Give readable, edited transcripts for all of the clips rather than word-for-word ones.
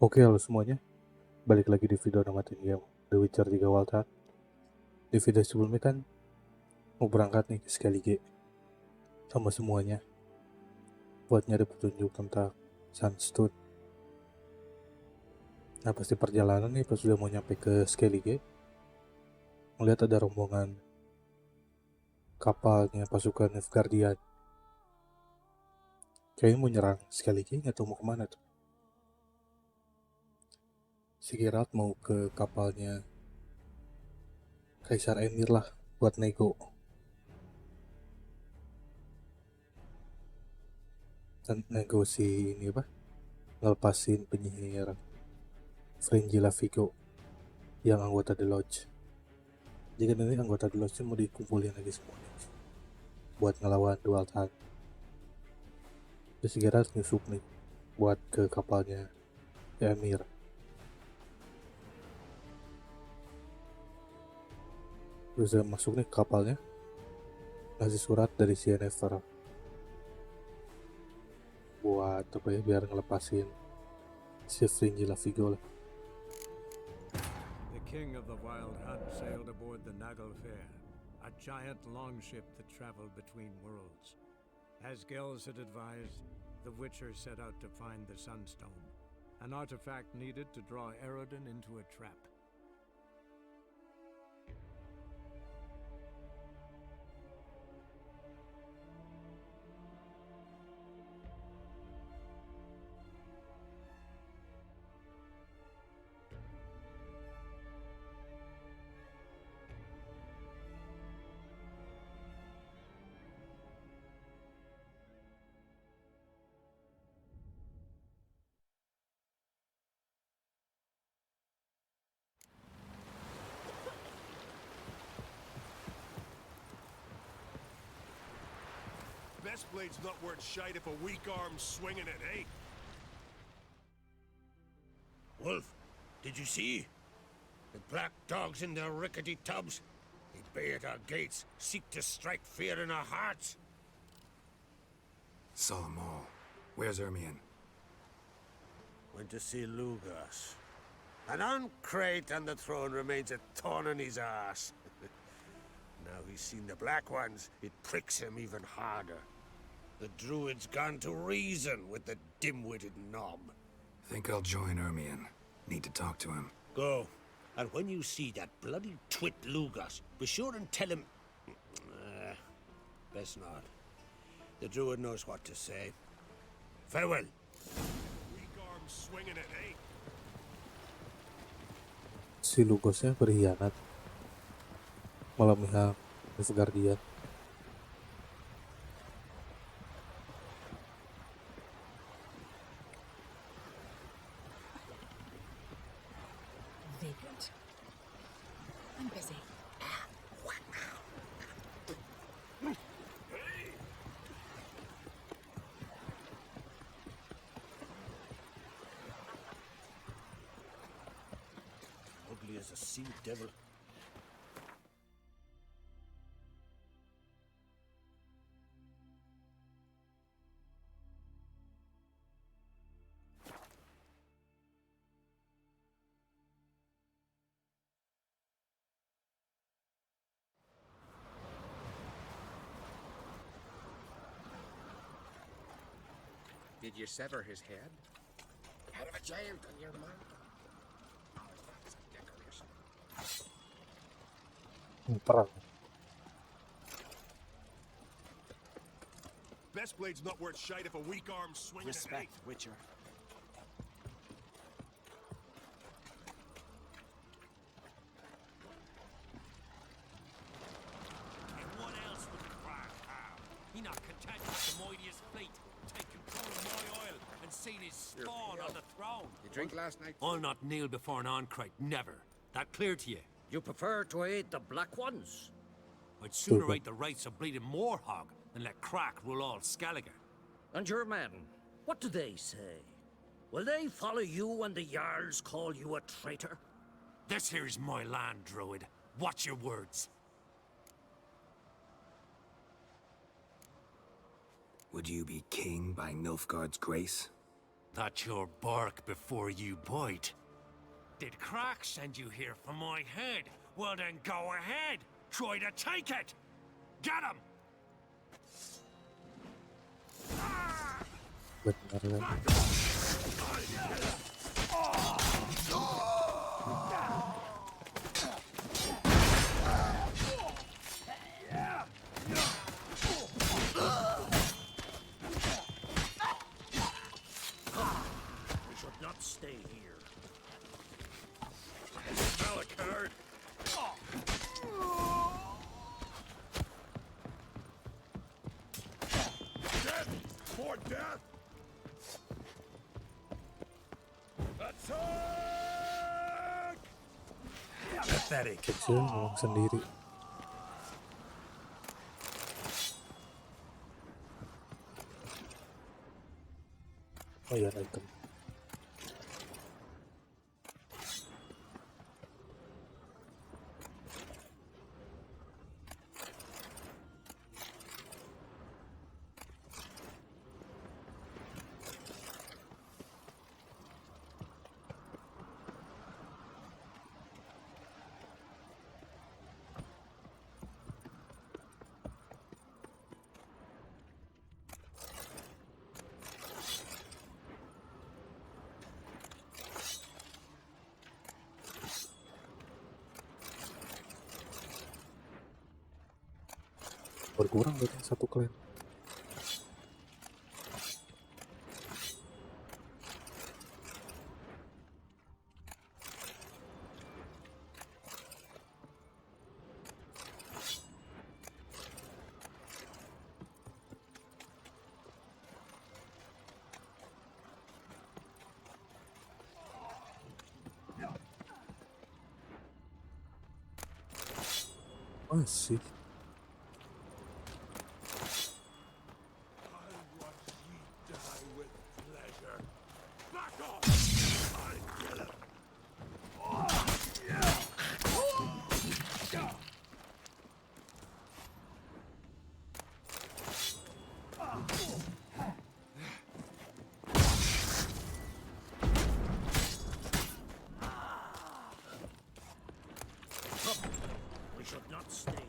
Oke, halo semuanya. Balik lagi di video namatin game The Witcher 3 Wild Hunt. Di video sebelumnya kan mau berangkat nih ke Skellige sama semuanya buat nyari petunjuk tentang Sunstone. Nah, pasti perjalanan nih pas sudah mau nyampe ke Skellige, melihat ada rombongan kapalnya pasukan Nilfgaardian. Kayaknya mau nyerang Skellige atau mau kemana tuh? Si Geralt mau ke kapalnya Kaisar Emir lah buat nego. Dan negosi ini apa? Ngelepasin penyihir Fringilla Vigo yang anggota The Lodge. Jika nanti anggota The Lodge mau dikumpulin lagi semuanya buat ngelawan Dual Hunt. Terus Geralt nyusup nih buat ke kapalnya Emir. Terus dia masuk nih ke kapalnya, ngasih surat dari si Yennefer buat apa ya, biar ngelepasin si Fringilla Vigo lah. The king of the Wild Hunt sailed aboard the Naglfare, a giant longship that traveled between worlds. As Gels had advised, the Witcher set out to find the Sunstone, an artifact needed to draw Eredin into a trap. Best blade's not worth shite if a weak arm's swinging it, eh? Wolf, did you see? The black dogs in their rickety tubs. They bay at our gates, seek to strike fear in our hearts. Saw them all. Where's Ermion? Went to see Lugas. An uncrate on the throne remains a thorn in his ass. Now he's seen the Black Ones, it pricks him even harder. The Druid's gone to reason with the dim-witted knob. Think I'll join Ermion. Need to talk to him. Go. And when you see that bloody twit Lugas, be sure and tell him... best not. The Druid knows what to say. Farewell. Weak arm's swinging it, eh? Si Lugosnya berkhianat, malah mihak Nilfgaardian. Vacant. I'm busy. Ugly as a sea devil. Did you sever his head? Head of a giant on your mark. Oh, that's a decoration. Perang. Best blade's not worth shite if a weak arm's swinging Respect, it, Witcher. And what else would cry how? He not content with the mightiest fleet, take control of my oil and seen his spawn on the throne. You drink last night? I'll not kneel before an Oncrite, never. That clear to you? You prefer to aid the Black Ones? I'd sooner rate the rights of bleeding Moorhog than let Crack rule all Skellige. And your men, what do they say? Will they follow you when the Jarls call you a traitor? This here's my land, Druid. Watch your words. Would you be king by Nilfgaard's grace? That's your bark before you bite. Did Crack send you here for my head? Well then go ahead. Try to take it. Get him. Bener kan? We should not stay here. Smell a card. Death! More death! Attack! Pathetic. Kecil ngomong sendiri. Oh ya, item. Berkurang berarti satu klan. Masih. I watch ye die with pleasure. Back off! I kill him! We should not stay here.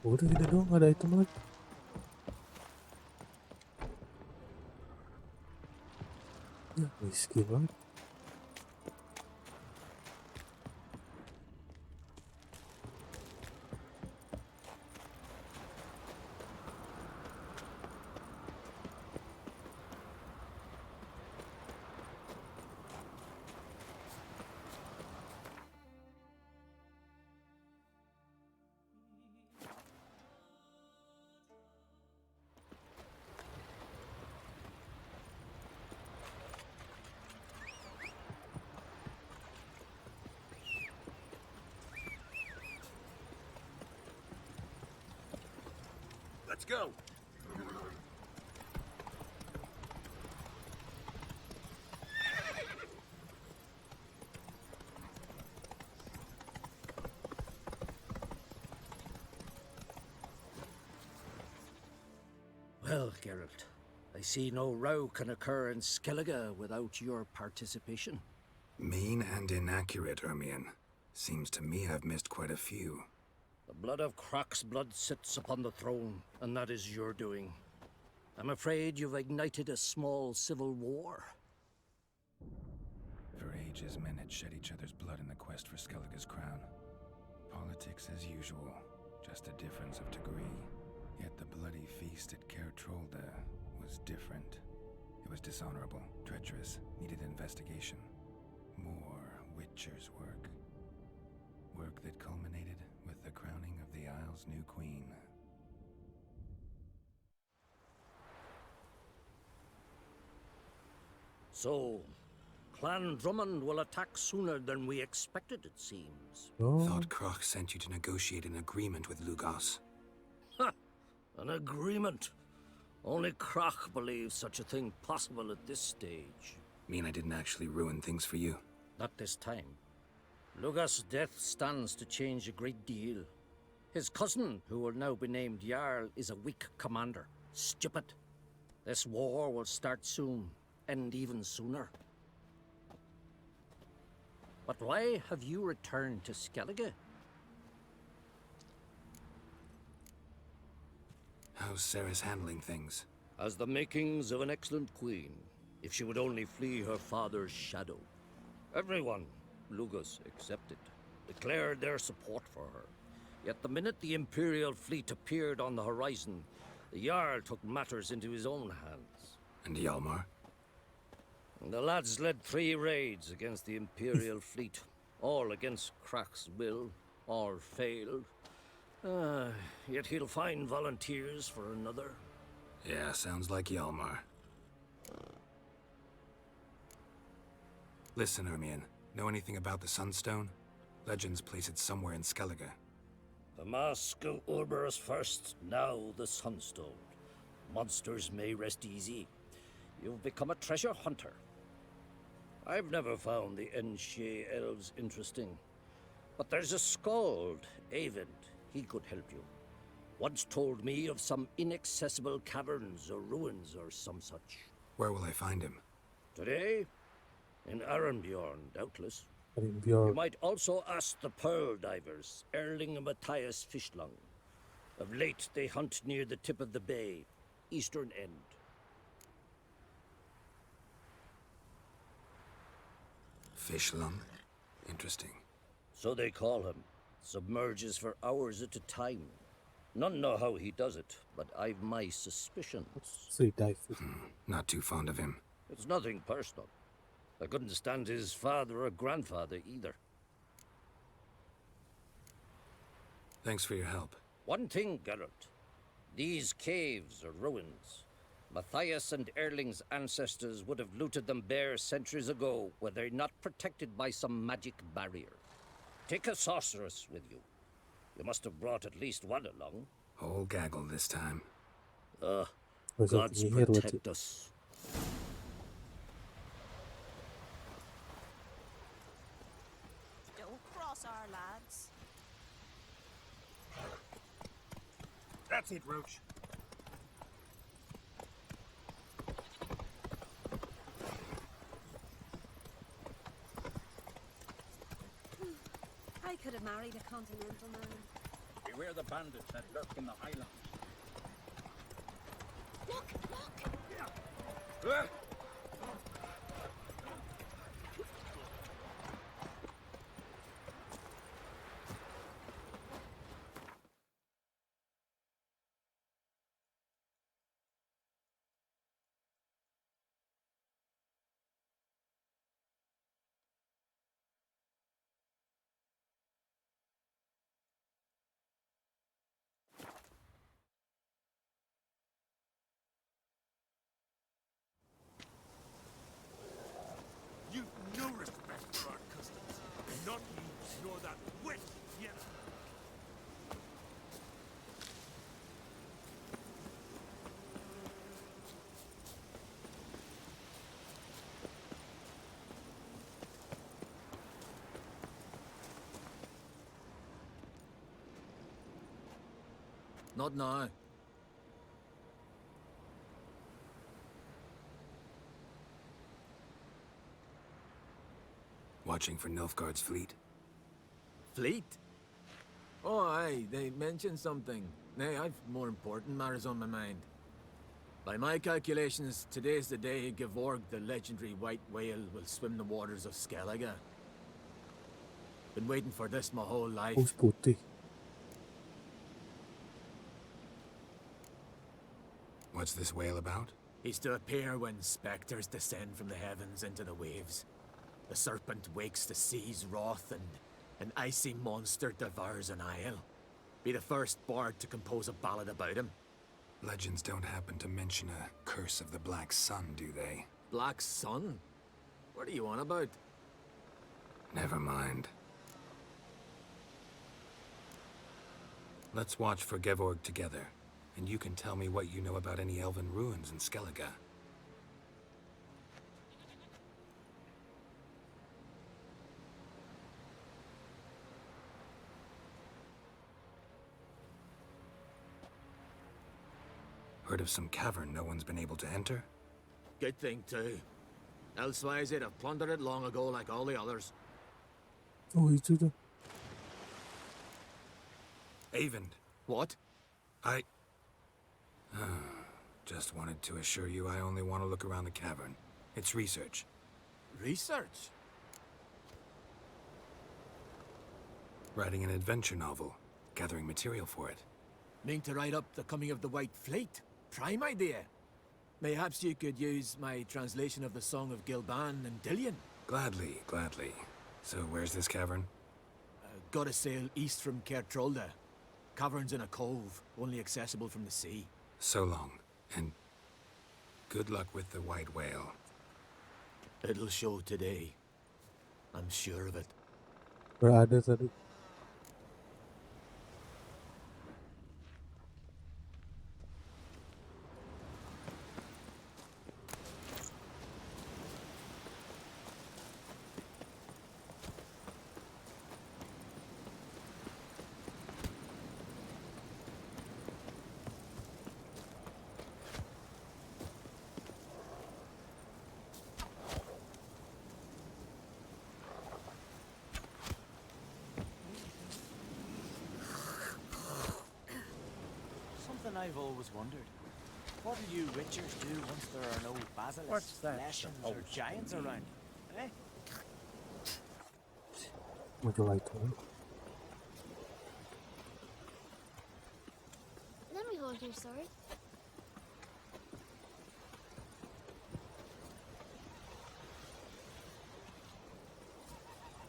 Udah gitu doang, ada item lagi. Ya, miskin banget. Let's go! Well, Geralt, I see no row can occur in Skellige without your participation. Mean and inaccurate, Ermion. Seems to me I've missed quite a few. The blood of Croc's blood sits upon the throne, and that is your doing. I'm afraid you've ignited a small civil war. For ages, men had shed each other's blood in the quest for Skellige's crown. Politics as usual, just a difference of degree. Yet the bloody feast at Caer Trolda was different. It was dishonorable, treacherous, needed investigation. More Witcher's work. Work that culminated with the crowning of the Isle's new queen. So, Clan Drummond will attack sooner than we expected, it seems. Oh, Thought Kroch sent you to negotiate an agreement with Lugos. Ha! An agreement. Only Kroch believes such a thing possible at this stage. Mean I didn't actually ruin things for you? Not this time. Lugos' death stands to change a great deal. His cousin, who will now be named Jarl, is a weak commander. Stupid. This war will start soon, end even sooner. But why have you returned to Skellige? How's Sarah's handling things? Has the makings of an excellent queen, if she would only flee her father's shadow. Everyone, Lugos excepted, declared their support for her. Yet the minute the Imperial fleet appeared on the horizon, the Jarl took matters into his own hands. And Hjalmar? The lads led 3 raids against the Imperial fleet, all against Kroch's will, all failed. Yet he'll find volunteers for another. Yeah, sounds like Hjalmar. Listen, Ermion, know anything about the Sunstone? Legends place it somewhere in Skellige. The mask of Urberus first, now the Sunstone. Monsters may rest easy. You've become a treasure hunter. I've never found the Enshe elves interesting. But there's a skald, Eyvind. He could help you. Once told me of some inaccessible caverns or ruins or some such. Where will I find him? Today? In Arenbjorn, doubtless. paling You Bjorn. might also ask the pearl divers, Erling and Matthias Fishlung. Of late, they hunt near the tip of the bay, eastern end. Fishlung? Interesting. So they call him. Submerges for hours at a time. None know how he does it, but I've my suspicions. Free dive. Not too fond of him. It's nothing personal. I couldn't stand his father or grandfather either. Thanks for your help. One thing, Geralt. These caves are ruins. Matthias and Erling's ancestors would have looted them bare centuries ago were they not protected by some magic barrier. Take a sorceress with you. You must have brought at least one along. Whole gaggle this time. Was it Gods penyihir wajib? protect us. Don't cross our lads. That's it, Roach. I could have married a continental man. Beware the bandits that lurk in the highlands. Look, look! You've no respect for our customs. Not you, nor that witch yet. Not now. Watching for Nilfgaard's fleet. Fleet? Oh, aye, they mentioned something. Nay, I've more important matters on my mind. By my calculations, today's the day Gevorg, the legendary white whale, will swim the waters of Skellige. Been waiting for this my whole life. Paus putih. What's this whale about? He's to appear when spectres descend from the heavens into the waves. The serpent wakes the sea's wrath, and an icy monster devours an isle. Be the first bard to compose a ballad about him. Legends don't happen to mention a curse of the Black Sun, do they? Black Sun? What are you on about? Never mind. Let's watch for Gevorg together, and you can tell me what you know about any elven ruins in Skellige. Heard of some cavern no one's been able to enter? Good thing, too. Elsewise, they'd have plundered it long ago like all the others. Oh, itu tuh. Avend, What? I... Just wanted to assure you I only want to look around the cavern. It's research. Research? Writing an adventure novel. Gathering material for it. Mean to write up the coming of the White Fleet? Prime idea. Mayhaps you could use my translation of the Song of Gilban and Dillion. Gladly, gladly. So where's this cavern? Gotta sail east from Kertrolda. Cavern's in a cove, only accessible from the sea. So long, and good luck with the white whale. It'll show today. I'm sure of it. Berada tadi. Something I've always wondered. What do you witchers do once there are no basilisks, lashings, or giants around? Eh? Would you like to know? Let me hold your sword.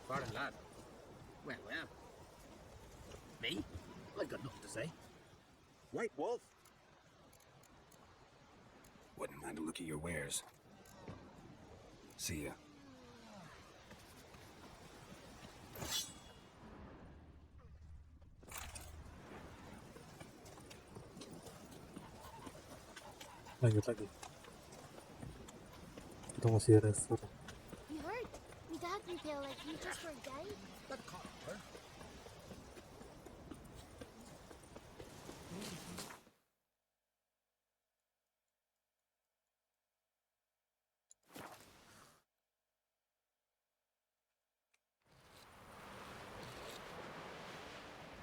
Foreign lad. Well, well. Me? I've got nothing to say. White Wolf? Wouldn't mind a look at your wares. See ya. Lanjut lagi. Kita masih refer. You heard? Me dad repel like you just for a day. That copper.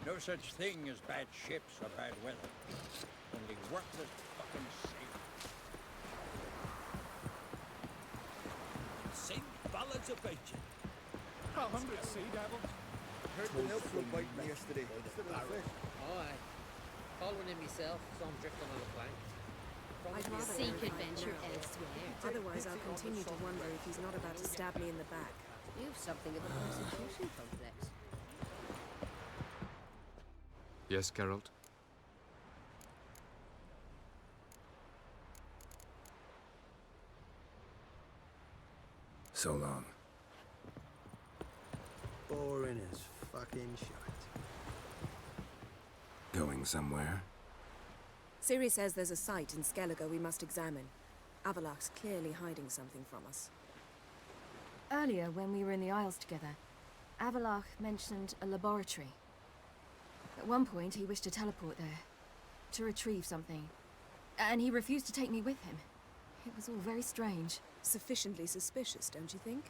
No such thing as bad ships or bad weather. Only worthless fucking sailors. Sing ballads about you. 100 sea devils. Heard the milk were biting me yesterday. Instead of the fish. Oh, aye. Caught one in myself, so I'm drifting on a plank. I'd rather seek adventure elsewhere. Otherwise, I'll continue to wonder if he's not about to stab me in the back. You've something of a persecution complex. Yes, Geralt? So long. Boring as fucking shit. Going somewhere? Ciri says there's a site in Skellige we must examine. Avalok's clearly hiding something from us. Earlier, when we were in the Isles together, Avalok mentioned a laboratory. At one point, he wished to teleport there, to retrieve something. And he refused to take me with him. It was all very strange. Sufficiently suspicious, don't you think?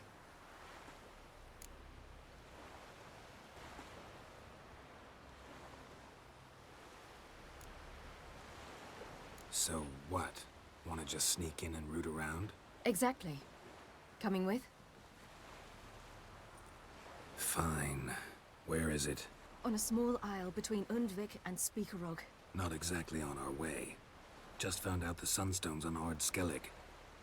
So what? Want to just sneak in and root around? Exactly. Coming with? Fine. Where is it? On a small isle between Undvik and Speakerog. Not exactly on our way. Just found out the Sunstone's on Ard Skellig.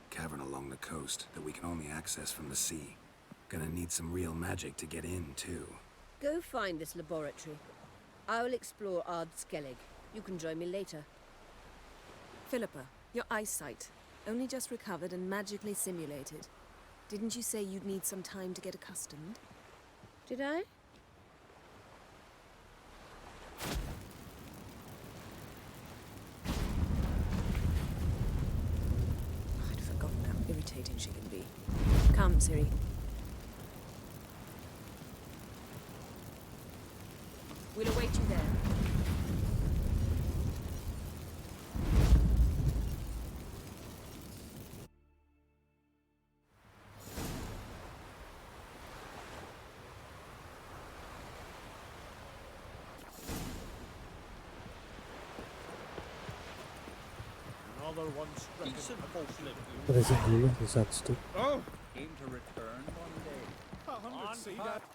Cavern along the coast that we can only access from the sea. Gonna need some real magic to get in, too. Go find this laboratory. I'll explore Ard Skellig. You can join me later. Philippa, your eyesight. Only just recovered and magically simulated. Didn't you say you'd need some time to get accustomed? Did I? I'd forgotten how irritating she can be. Come, Siri. We'll await you there. Another one stricken. Present dulu di Sunstone. Oh! Aim to return one day. On see that.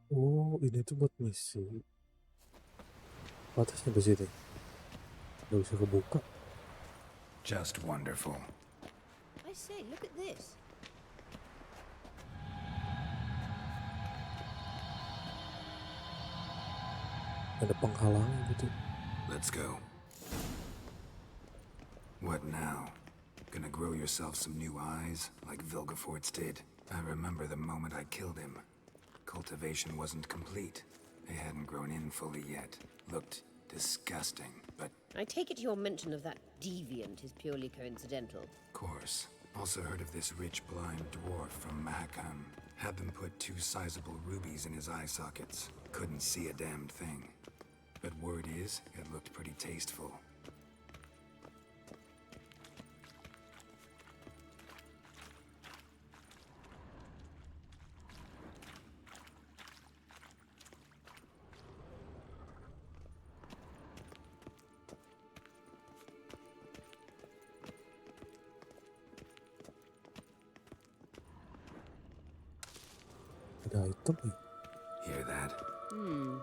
Oh, ini tuh buat misi. Batasnya di sini. Nggak bisa kebuka. Just wonderful. I say, look at this. Ada penghalang gitu. Let's go. What now? Gonna grow yourself some new eyes, like Vilgefortz did? I remember the moment I killed him. Cultivation wasn't complete. They hadn't grown in fully yet. Looked disgusting, but... I take it your mention of that deviant is purely coincidental. Of course. Also heard of this rich blind dwarf from Mahakam. Had them put 2 sizable rubies in his eye sockets. Couldn't see a damned thing. But word is, it looked pretty tasteful. Ada item nih. Hear that? Oh.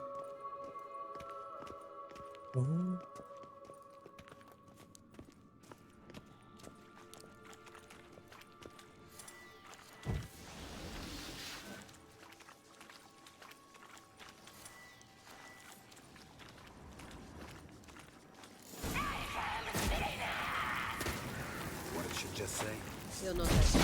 What it should just say? You're not that.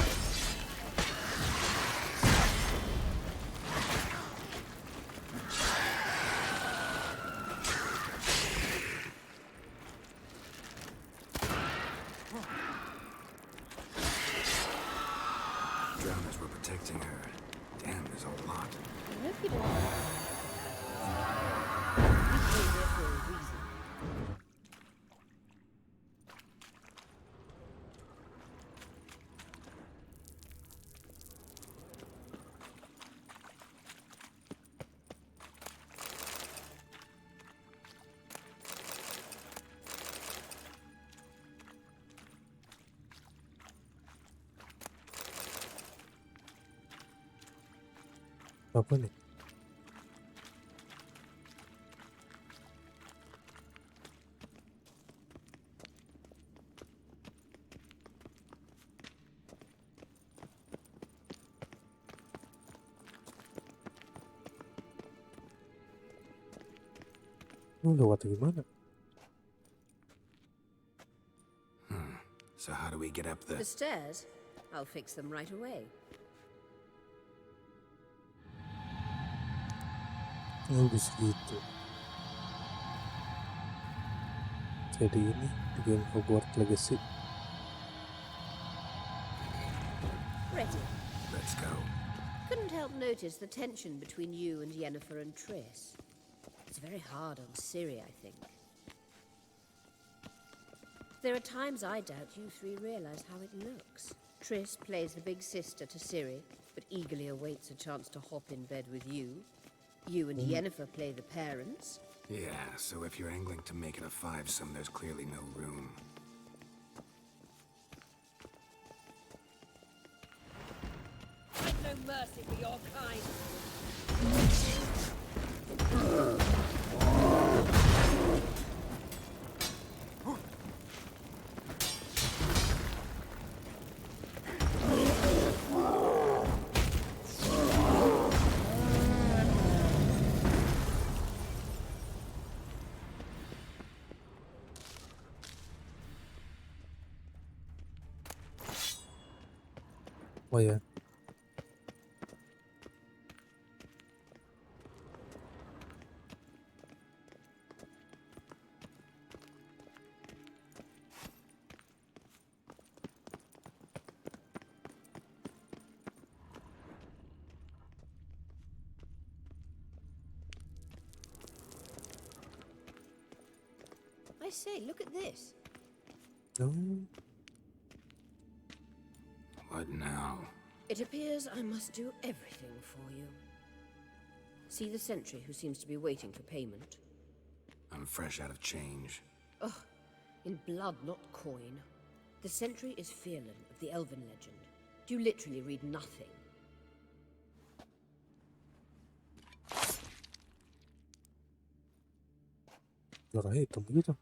Drowners were protecting her. Damn, there's a lot. I hope you don't. We came here for a reason. Apa nih? Lu lewat gimana? So how do we get up The stairs? I'll fix them right away. Oh, bisa gitu. Jadi ini di game Hogwarts Legacy. Ready. Let's go. Couldn't help notice the tension between you and Yennefer and Triss. It's very hard on Ciri, I think. There are times I doubt you 3 realize how it looks. Triss plays the big sister to Ciri, but eagerly awaits a chance to hop in bed with you. You and Yennefer play the parents. Yeah, so if you're angling to make it a 5-some, there's clearly no room. I've no mercy for your kind. Oh ya. I say, look at this. Oh. What now? It appears I must do everything for you. See the sentry who seems to be waiting for payment? I'm fresh out of change. Ugh, in blood, not coin. The sentry is Fearlan of the Elven legend. Do you literally read nothing? Suara hitam gitu.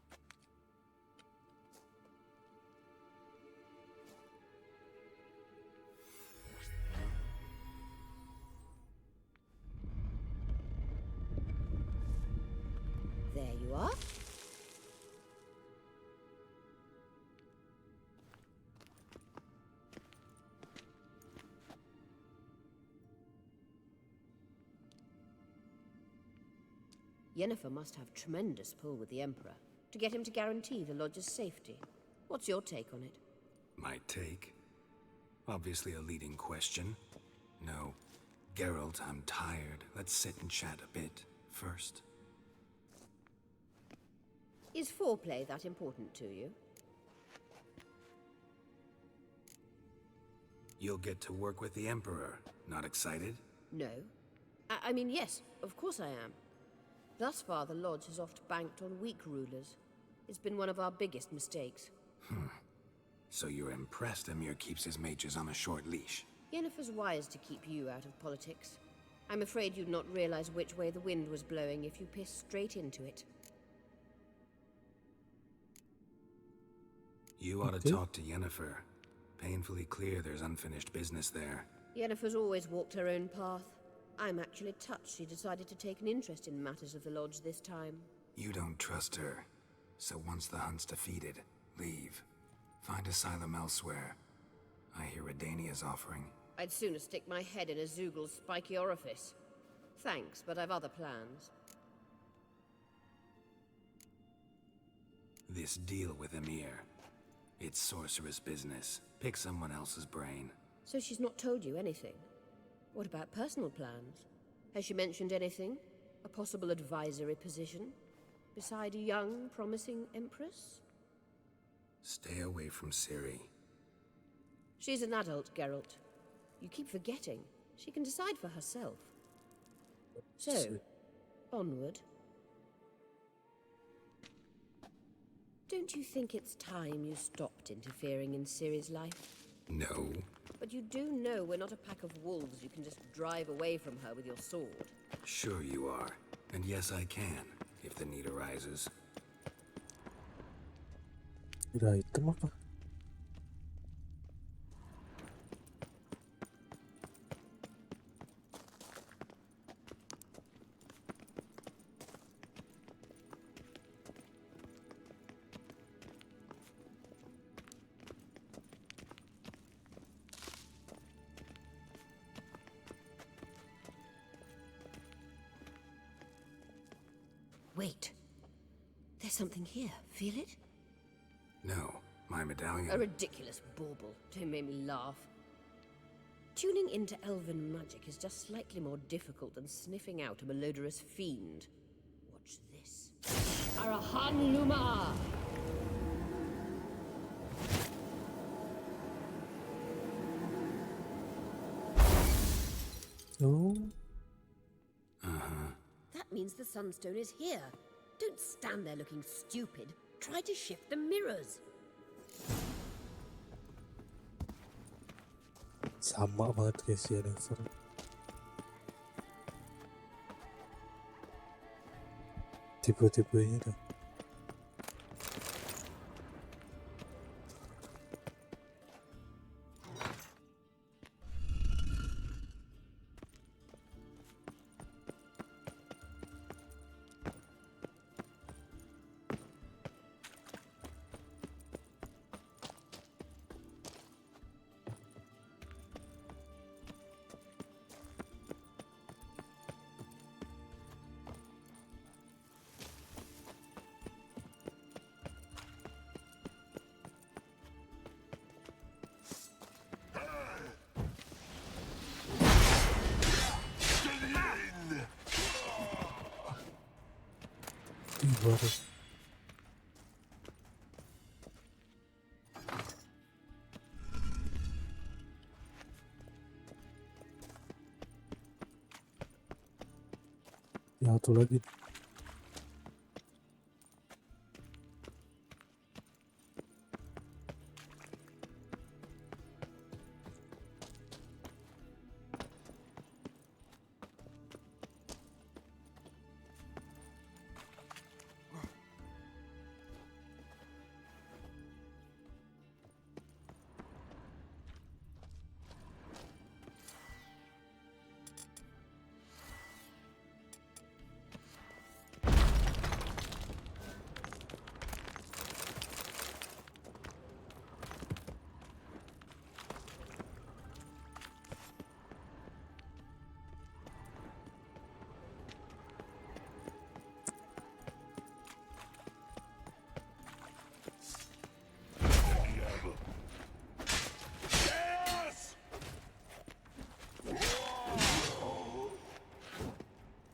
There you are. Yennefer must have tremendous pull with the Emperor to get him to guarantee the lodge's safety. What's your take on it? My take? Obviously a leading question. No. Geralt, I'm tired. Let's sit and chat a bit first. Is foreplay that important to you? You'll get to work with the Emperor. Not excited? No. I mean, yes, of course I am. Thus far, the Lodge has oft banked on weak rulers. It's been one of our biggest mistakes. So you're impressed Emir keeps his mages on a short leash? Yennefer's wise to keep you out of politics. I'm afraid you'd not realize which way the wind was blowing if you pissed straight into it. You ought to talk to Yennefer. Painfully clear there's unfinished business there. Yennefer's always walked her own path. I'm actually touched she decided to take an interest in matters of the Lodge this time. You don't trust her. So once the hunt's defeated, leave. Find asylum elsewhere. I hear Redania's offering. I'd sooner stick my head in a Zoogl's spiky orifice. Thanks, but I've other plans. This deal with Emir. It's sorceress business. Pick someone else's brain. So she's not told you anything? What about personal plans? Has she mentioned anything? A possible advisory position? Beside a young, promising empress? Stay away from Ciri. She's an adult, Geralt. You keep forgetting. She can decide for herself. So, onward. Don't you think it's time you stopped interfering in Ciri's life? No. But you do know we're not a pack of wolves you can just drive away from her with your sword. Sure you are. And yes, I can, if the need arises. Udah item apa? Wait. There's something here. Feel it? No, my medallion. A ridiculous bauble. Don't make me laugh. Tuning into elven magic is just slightly more difficult than sniffing out a malodorous fiend. Watch this. Arahan Luma! Oh. That means the Sunstone is here. Don't stand there looking stupid. Try to shift the mirrors. Sama banget guys ya Never. Tipe-tipenya dah. baru. Ya, satu lagi.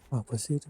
Apa sih itu?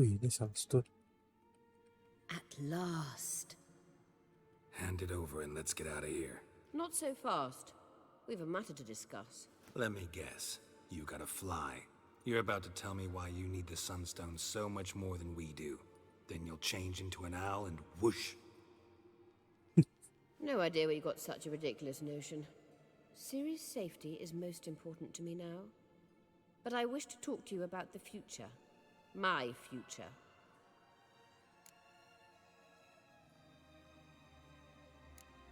Oh, ini Sunstone. At last. Hand it over and let's get out of here. Not so fast. We've a matter to discuss. Let me guess. You gotta fly. You're about to tell me why you need the Sunstone so much more than we do. Then you'll change into an owl and whoosh. No idea where you got such a ridiculous notion. Ciri's safety is most important to me now. But I wish to talk to you about the future. My future.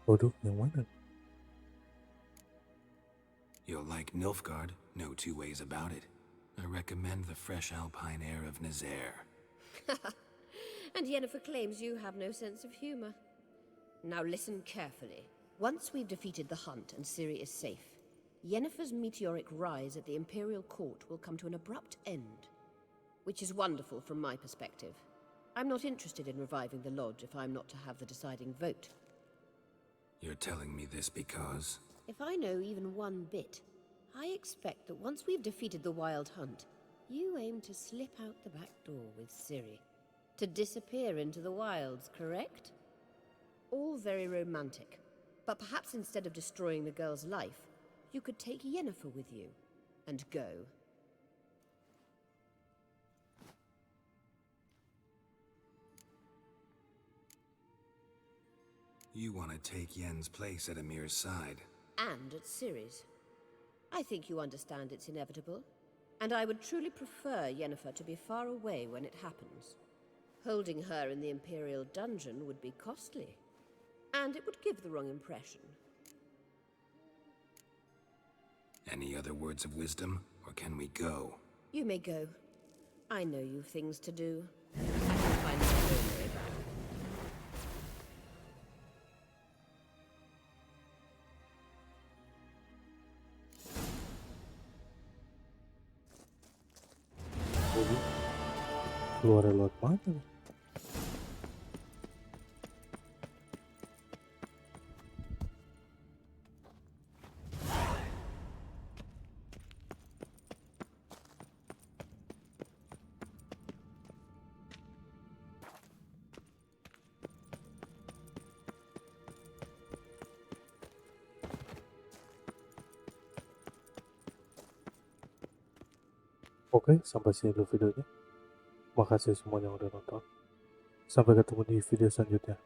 Waduh, yang mana? You'll like Nilfgaard, no two ways about it. I recommend the fresh alpine air of Nazaire. And Yennefer claims you have no sense of humor. Now listen carefully. Once we've defeated the hunt and Ciri is safe, Yennefer's meteoric rise at the Imperial Court will come to an abrupt end. Which is wonderful from my perspective. I'm not interested in reviving the Lodge if I'm not to have the deciding vote. You're telling me this because? If I know even one bit, I expect that once we've defeated the Wild Hunt, you aim to slip out the back door with Ciri. To disappear into the wilds, correct? All very romantic. But perhaps instead of destroying the girl's life, you could take Yennefer with you and go. You want to take Yen's place at Amir's side. And at Ciri's. I think you understand it's inevitable. And I would truly prefer Yennefer to be far away when it happens. Holding her in the Imperial dungeon would be costly. And it would give the wrong impression. Any other words of wisdom, or can we go? You may go. I know you've things to do. I can find my way back. Keluar lewat mana nih? Oke, sampai sini dulu videonya. Makasih semuanya yang udah nonton. Sampai ketemu di video selanjutnya.